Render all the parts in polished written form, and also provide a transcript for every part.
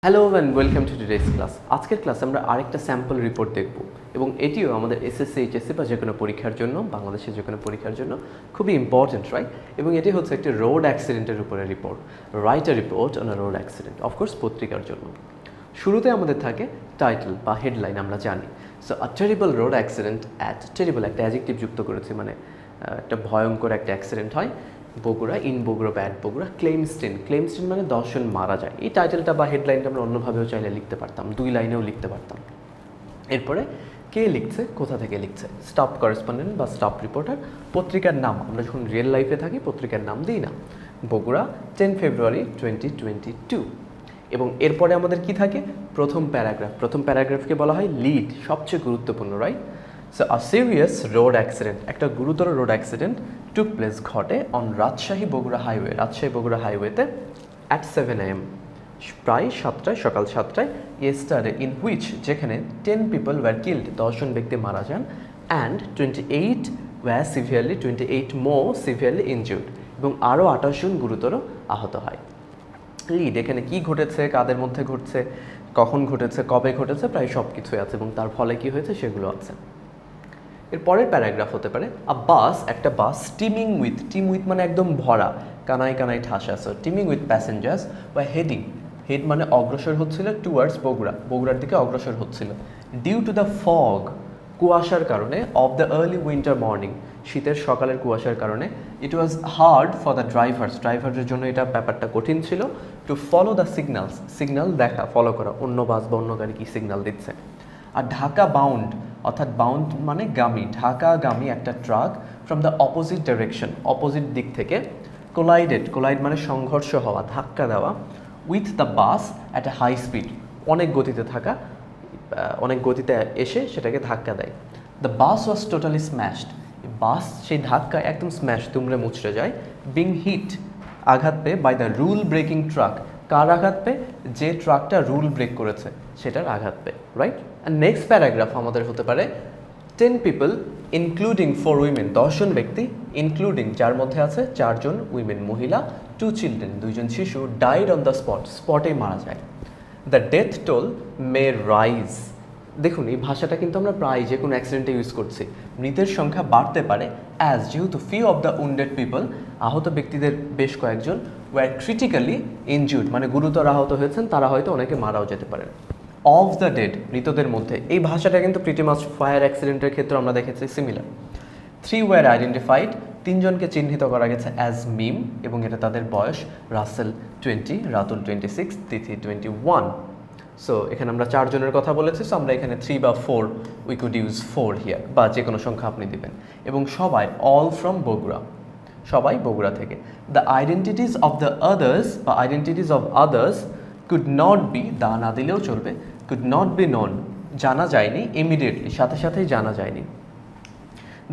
Hello and welcome to today's class. আজকের ক্লাসে আমরা আরেকটা স্যাম্পল রিপোর্ট দেখব এবং এটিও আমাদের এসএসসি এইচএসসি বা যে কোনো পরীক্ষার জন্য, বাংলাদেশের যে কোনো পরীক্ষার জন্য খুবই ইম্পর্টেন্ট, রাইট? এবং এটি হচ্ছে একটি রোড অ্যাক্সিডেন্টের উপরে report, write a report on a road accident, of course পত্রিকার জন্য। শুরুতে আমাদের থাকে টাইটেল বা হেডলাইন, আমরা জানি। So a terrible road accident at, terrible একটা অ্যাডজেক্টিভ যুক্ত করেছি, মানে একটা ভয়ঙ্কর একটা অ্যাক্সিডেন্ট হয় বগুড়া, ইন বগুড়া ব্যাট বগুড়া, ক্লেমস্টিন মানে 10 জন মারা যায়। এই টাইটেলটা বা হেডলাইনটা আমরা অন্যভাবেও চাইলে লিখতে পারতাম, 2 লাইনেও লিখতে পারতাম। এরপরে কে লিখছে, কোথা থেকে লিখছে, স্টাফ করেসপন্ডেন্ট বা স্টাফ রিপোর্টার, পত্রিকার নাম, আমরা যখন রিয়েল লাইফে থাকি পত্রিকার নাম দিই না, বগুড়া 10 ফেব্রুয়ারি 2022। এবং এরপরে আমাদের কি থাকে, প্রথম প্যারাগ্রাফকে বলা হয় লিড, সবচেয়ে গুরুত্বপূর্ণ, রাইট? সো আ সিরিয়াস রোড অ্যাক্সিডেন্ট, একটা গুরুতর রোড অ্যাক্সিডেন্ট টুক প্লেস, ঘটে অন রাজশাহী বগুড়া হাইওয়েতে অ্যাট 7 AM, প্রায় 7টায়, সকাল 7টায়, ইয়েস্টারডে, ইন হুইচ, যেখানে 10 পিপল ওয়্যার কিল্ড, 10 জন ব্যক্তি মারা যান, অ্যান্ড 28 more সিভিয়ারলি ইনজিউর্ড, এবং আরও 28 জন গুরুতর আহত হয়। লিড, এখানে কি ঘটেছে, কাদের মধ্যে ঘটছে, কখন ঘটেছে, কবে ঘটেছে, প্রায় সব কিছুই আছে এবং তার ফলে কি হয়েছে সেগুলো আছে। এর পরের প্যারাগ্রাফ হতে পারে একটা বাস টিমিং উইথ মানে একদম ভরা, কানায় ঠাসা, সো টিমিং উইথ প্যাসেঞ্জার্স বা হেড মানে অগ্রসর হচ্ছিল টুয়ার্ডস বগুড়ার দিকে অগ্রসর হচ্ছিল, ডিউ টু দ্য ফগ, কুয়াশার কারণে, of the early winter morning, শীতের সকালের কুয়াশার কারণে, it was hard for the ড্রাইভারের জন্য এটা ব্যাপারটা কঠিন ছিল, টু ফলো দ্য সিগন্যাল দেখা, ফলো করা, অন্য বাস বা অন্য গাড়ি কি সিগন্যাল দিচ্ছে। আর ঢাকা বাউন্ড, অর্থাৎ বাউন্ড মানে গামী, ঢাকাগামী একটা truck from the opposite direction, opposite দিক থেকে, কোলাইড মানে সংঘর্ষ হওয়া, ধাক্কা দেওয়া, with the bus at a high speed, অনেক গতিতে এসে সেটাকে ধাক্কা দেয়। The bus was totally smashed, bus সেই ধাক্কায় একদম স্ম্যাশ, দুমড়ে মুচড়ে যায়। বিং হিট, আঘাত পেয়ে, by the rule breaking truck, কার আঘাত পেয়ে, যে ট্রাকটা রুল ব্রেক করেছে সেটার আঘাত পেয়ে, রাইট? আর নেক্সট প্যারাগ্রাফ আমাদের হতে পারে 10 পিপল ইনক্লুডিং 4 উইমেন, 10 জন ব্যক্তি, ইনক্লুডিং যার মধ্যে আছে 4 জন উইমেন, মহিলা, 2 চিলড্রেন, 2 জন শিশু, ডাইড অন দ্য স্পটেই মারা যায়। The death toll May rise, দেখুন এই ভাষাটা কিন্তু আমরা প্রায় যে কোনো অ্যাক্সিডেন্টে ইউজ করছি, মৃতের সংখ্যা বাড়তে পারে, অ্যাজ, যেহেতু few of the wounded people, আহত ব্যক্তিদের বেশ কয়েকজন, ওয়ার ক্রিটিক্যালি ইনজিউর্ড মানে গুরুতর আহত হয়েছেন, তারা হয়তো অনেকে মারাও যেতে পারেন। অফ দ্য ডেড, মৃতদের মধ্যে, এই ভাষাটা কিন্তু প্রিটি মাচ ফায়ার অ্যাক্সিডেন্টের ক্ষেত্রে আমরা দেখেছি সিমিলার। 3 ওয়ার আইডেন্টিফাইড, 3 জনকে চিহ্নিত করা গেছে অ্যাজ মিম, এবং এটা তাদের বয়স, রাসেল 20, রাতুল 26, তিথি 21। সো এখানে আমরা 4 জনের কথা বলেছি, সো আমরা এখানে 3 বা 4, উই কুড ইউজ 4 হিয়ার, বা যে কোনো সংখ্যা আপনি দিবেন। এবং সবাই, অল ফ্রম বগুড়া, সবাই বগুড়া থেকে। The identities of the others বা identities of others could not be, দা না দিলেও চলবে, কুড নট বি নন, জানা যায়নি, ইমিডিয়েটলি, সাথে সাথেই জানা যায়নি।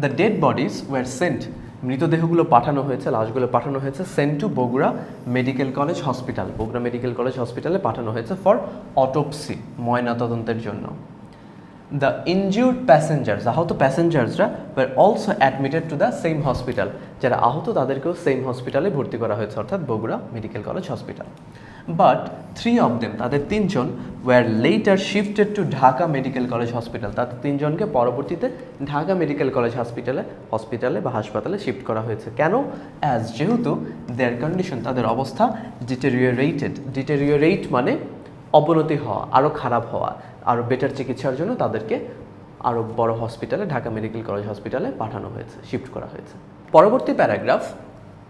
The dead bodies were sent, মৃতদেহগুলো পাঠানো হয়েছে, লাশগুলো পাঠানো হয়েছে, sent to Bogura medical college hospital, Bogura medical college হসপিটালে পাঠানো হয়েছে ফর অটোপসি, ময়নাতদন্তের জন্য। দ্য ইনজিউর্ড প্যাসেঞ্জার্স, আহত প্যাসেঞ্জার্সরা were also admitted to the same hospital, যারা আহত তাদেরকেও সেম হসপিটালে ভর্তি করা হয়েছে, অর্থাৎ Bogura medical college hospital. But 3 of them, তাদের 3 জন, were later shifted to Dhaka medical college hospital, তাদের 3 জনকে পরবর্তীতে ঢাকা মেডিকেল কলেজ হসপিটালে বা হাসপাতালে শিফট করা হয়েছে। কেন? অ্যাজ, যেহেতু দেয়ার কন্ডিশন, তাদের অবস্থা, ডিটেরিওরেট মানে অবনতি হওয়া, আরও খারাপ হওয়া, আরও বেটার চিকিৎসার জন্য তাদেরকে আরও বড় হসপিটালে, ঢাকা মেডিকেল কলেজ হসপিটালে পাঠানো হয়েছে, শিফট করা হয়েছে। পরবর্তী প্যারাগ্রাফ,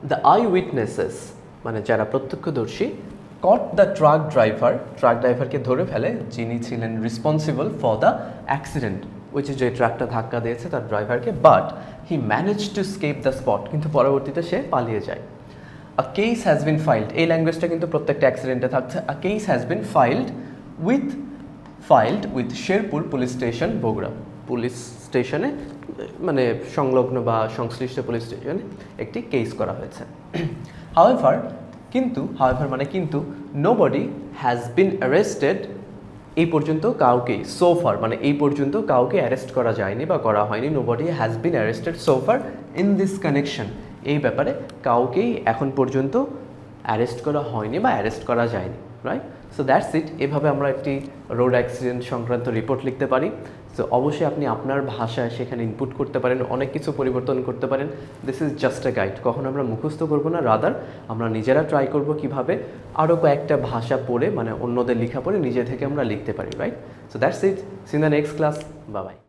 দ্য আই উইটনেসেস মানে যারা প্রত্যক্ষদর্শী, কট দ্য ট্রাক ড্রাইভারকে ধরে ফেলে, যিনি ছিলেন responsible for the accident, which যে ট্রাকটা ধাক্কা দিয়েছে তার ড্রাইভারকে, but he manage to escape the spot, কিন্তু পরবর্তীতে সে পালিয়ে যায়। A case has been filed, এই ল্যাঙ্গুয়েজটা কিন্তু প্রত্যেকটা অ্যাক্সিডেন্টে থাকছে। A case has been filed with Sherpur police station, Bogura police স্টেশনে, মানে সংলগ্ন বা সংশ্লিষ্ট পুলিশ স্টেশনে একটি কেস করা হয়েছে। হাউএভার মানে কিন্তু, নোবডি হ্যাজ বিন অ্যারেস্টেড, এই পর্যন্ত কাউকে, সোফার মানে এই পর্যন্ত কাউকে অ্যারেস্ট করা যায়নি বা করা হয়নি, নোবডি হ্যাজ বিন অ্যারেস্টেড সোফার ইন দিস কানেকশন, এই ব্যাপারে কাউকেই এখন পর্যন্ত অ্যারেস্ট করা হয়নি বা অ্যারেস্ট করা যায়নি, রাইট? সো দ্যাটস ইট, এভাবে আমরা একটি রোড অ্যাক্সিডেন্ট সংক্রান্ত রিপোর্ট লিখতে পারি। সো অবশ্যই আপনি আপনার ভাষায় সেখানে ইনপুট করতে পারেন, অনেক কিছু পরিবর্তন করতে পারেন। This is just a guide, কখন আমরা মুখস্থ করবো না, রাদার আমরা নিজেরা ট্রাই করব কিভাবে আরও কয়েকটা ভাষা পড়ে, মানে অন্যদের লেখা পড়ে নিজে থেকে আমরা লিখতে পারি, right? So that's it, see in the next class, bye by.